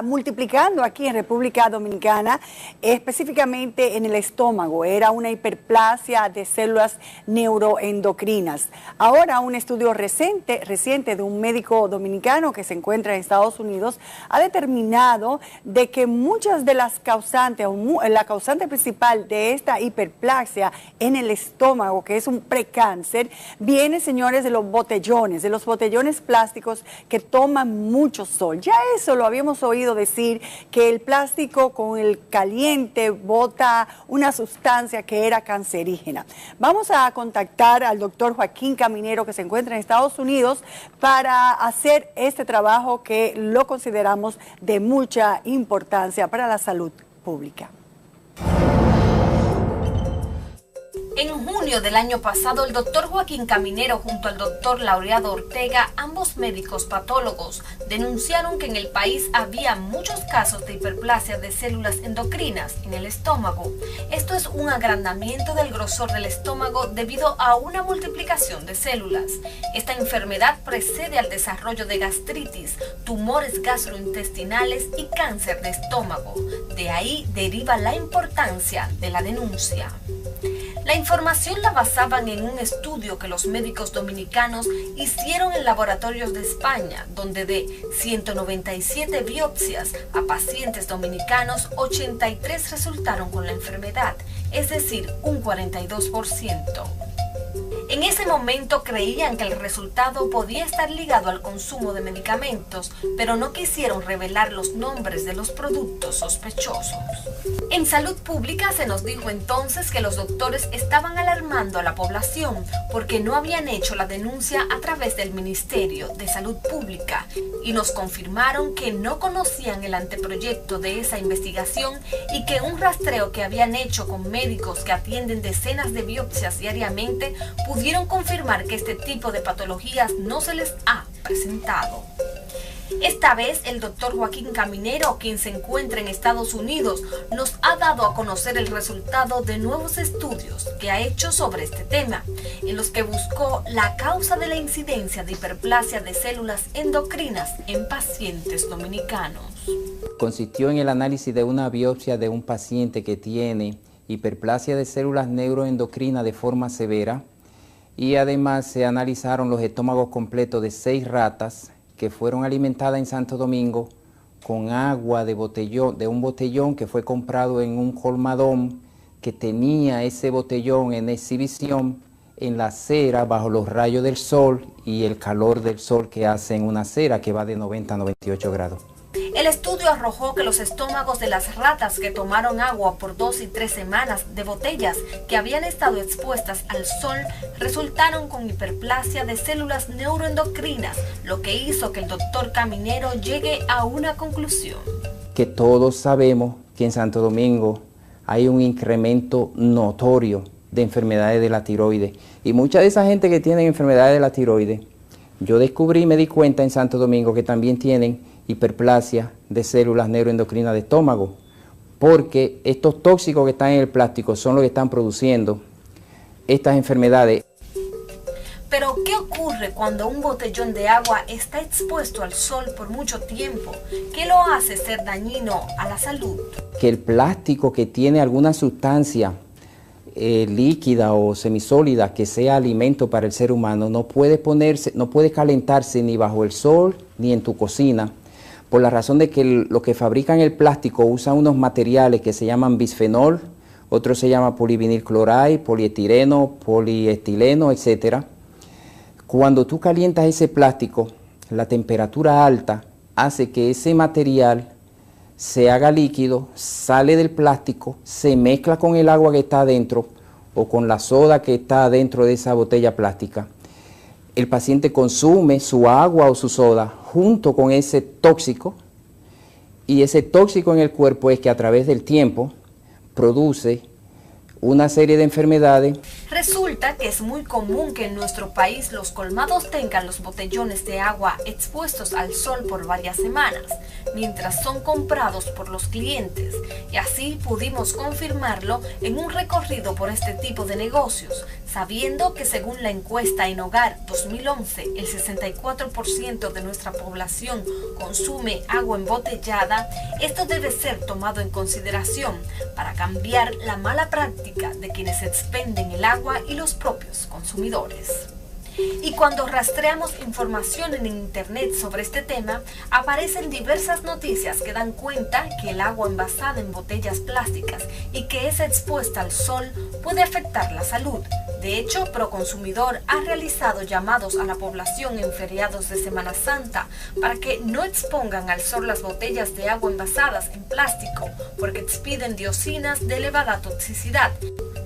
Multiplicando aquí en República Dominicana, específicamente en el estómago. Era una hiperplasia de células neuroendocrinas. Ahora un estudio reciente de un médico dominicano que se encuentra en Estados Unidos ha determinado de que muchas de las causantes, la causante principal de esta hiperplasia en el estómago, que es un precáncer, viene, señores, de los botellones plásticos que toman mucho sol. Ya eso lo habíamos oído decir, que el plástico con el caliente bota una sustancia que era cancerígena. Vamos a contactar al doctor Joaquín Caminero, que se encuentra en Estados Unidos, para hacer este trabajo que lo consideramos de mucha importancia para la salud pública. En junio del año pasado, el doctor Joaquín Caminero junto al doctor Laureado Ortega, ambos médicos patólogos, denunciaron que en el país había muchos casos de hiperplasia de células endocrinas en el estómago. Esto es un agrandamiento del grosor del estómago debido a una multiplicación de células. Esta enfermedad precede al desarrollo de gastritis, tumores gastrointestinales y cáncer de estómago. De ahí deriva la importancia de la denuncia. La información la basaban en un estudio que los médicos dominicanos hicieron en laboratorios de España, donde de 197 biopsias a pacientes dominicanos, 83 resultaron con la enfermedad, es decir, un 42%. En ese momento creían que el resultado podía estar ligado al consumo de medicamentos, pero no quisieron revelar los nombres de los productos sospechosos. En salud pública se nos dijo entonces que los doctores estaban alarmando a la población porque no habían hecho la denuncia a través del Ministerio de Salud Pública y nos confirmaron que no conocían el anteproyecto de esa investigación y que un rastreo que habían hecho con médicos que atienden decenas de biopsias diariamente pudieron confirmar que este tipo de patologías no se les ha presentado. Esta vez el doctor Joaquín Caminero, quien se encuentra en Estados Unidos, nos ha dado a conocer el resultado de nuevos estudios que ha hecho sobre este tema, en los que buscó la causa de la incidencia de hiperplasia de células endocrinas en pacientes dominicanos. Consistió en el análisis de una biopsia de un paciente que tiene hiperplasia de células neuroendocrinas de forma severa, y además se analizaron los estómagos completos de 6 ratas que fueron alimentadas en Santo Domingo con agua de un botellón que fue comprado en un colmadón que tenía ese botellón en exhibición en la acera bajo los rayos del sol y el calor del sol que hace en una acera que va de 90 a 98 grados. El estudio arrojó que los estómagos de las ratas que tomaron agua por 2 y 3 semanas de botellas que habían estado expuestas al sol resultaron con hiperplasia de células neuroendocrinas, lo que hizo que el doctor Caminero llegue a una conclusión. Que todos sabemos que en Santo Domingo hay un incremento notorio de enfermedades de la tiroides, y mucha de esa gente que tiene enfermedades de la tiroides, yo me di cuenta en Santo Domingo que también tienen hiperplasia de células neuroendocrinas de estómago, porque estos tóxicos que están en el plástico son los que están produciendo estas enfermedades. Pero, ¿qué ocurre cuando un botellón de agua está expuesto al sol por mucho tiempo? ¿Qué lo hace ser dañino a la salud? Que el plástico que tiene alguna sustancia líquida o semisólida que sea alimento para el ser humano no puede calentarse ni bajo el sol ni en tu cocina, por la razón de que lo que fabrican el plástico usan unos materiales que se llaman bisfenol, otro se llama polivinilcloride, polietileno, poliestileno, etc. Cuando tú calientas ese plástico, la temperatura alta hace que ese material se haga líquido, sale del plástico, se mezcla con el agua que está adentro o con la soda que está dentro de esa botella plástica. El paciente consume su agua o su soda junto con ese tóxico, y ese tóxico en el cuerpo es que a través del tiempo produce una serie de enfermedades. Resulta que es muy común que en nuestro país los colmados tengan los botellones de agua expuestos al sol por varias semanas, mientras son comprados por los clientes, y así pudimos confirmarlo en un recorrido por este tipo de negocios. sabiendo que según la encuesta En Hogar 2011, el 64% de nuestra población consume agua embotellada. Esto debe ser tomado en consideración para cambiar la mala práctica de quienes expenden el agua y los propios consumidores. Y cuando rastreamos información en internet sobre este tema, aparecen diversas noticias que dan cuenta que el agua envasada en botellas plásticas y que es expuesta al sol puede afectar la salud. De hecho, Proconsumidor ha realizado llamados a la población en feriados de Semana Santa para que no expongan al sol las botellas de agua envasadas en plástico, porque expiden dioxinas de elevada toxicidad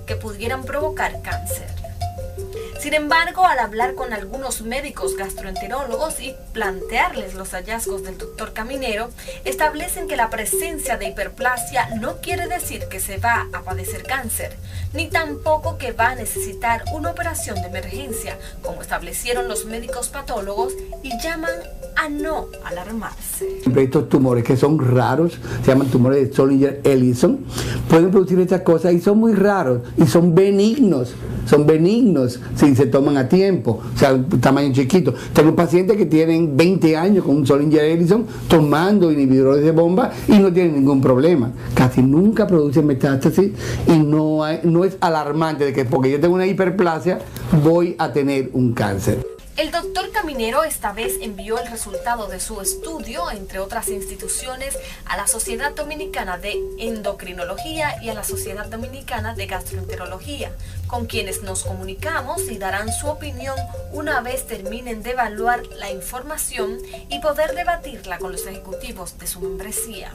que pudieran provocar cáncer. Sin embargo, al hablar con algunos médicos gastroenterólogos y plantearles los hallazgos del doctor Caminero, establecen que la presencia de hiperplasia no quiere decir que se va a padecer cáncer, ni tampoco que va a necesitar una operación de emergencia, como establecieron los médicos patólogos, y llaman a no alarmarse. Estos tumores que son raros, se llaman tumores de Zollinger-Ellison, pueden producir estas cosas y son muy raros y son benignos si se toman a tiempo, o sea, tamaño chiquito. Tengo pacientes que tienen 20 años con un Zollinger-Ellison tomando inhibidores de bomba y no tienen ningún problema. Casi nunca producen metástasis y no es alarmante de que porque yo tengo una hiperplasia voy a tener un cáncer. El doctor Caminero esta vez envió el resultado de su estudio, entre otras instituciones, a la Sociedad Dominicana de Endocrinología y a la Sociedad Dominicana de Gastroenterología, con quienes nos comunicamos y darán su opinión una vez terminen de evaluar la información y poder debatirla con los ejecutivos de su membresía.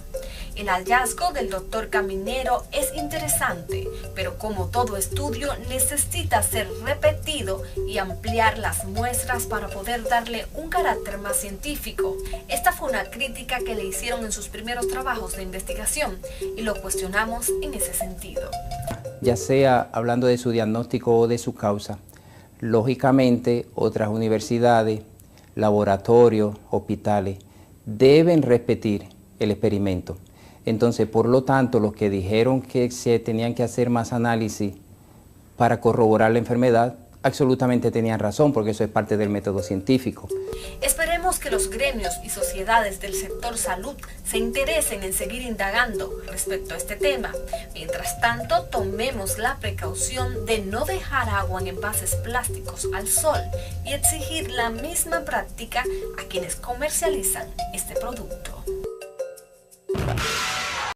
El hallazgo del doctor Caminero es interesante, pero como todo estudio necesita ser repetido y ampliar las muestras para poder darle un carácter más científico. Esta fue una crítica que le hicieron en sus primeros trabajos de investigación y lo cuestionamos en ese sentido. Ya sea hablando de su diagnóstico o de su causa, lógicamente otras universidades, laboratorios, hospitales deben repetir el experimento. Entonces, por lo tanto, los que dijeron que se tenían que hacer más análisis para corroborar la enfermedad, absolutamente tenían razón, porque eso es parte del método científico. Esperemos que los gremios y sociedades del sector salud se interesen en seguir indagando respecto a este tema. Mientras tanto, tomemos la precaución de no dejar agua en envases plásticos al sol y exigir la misma práctica a quienes comercializan este producto.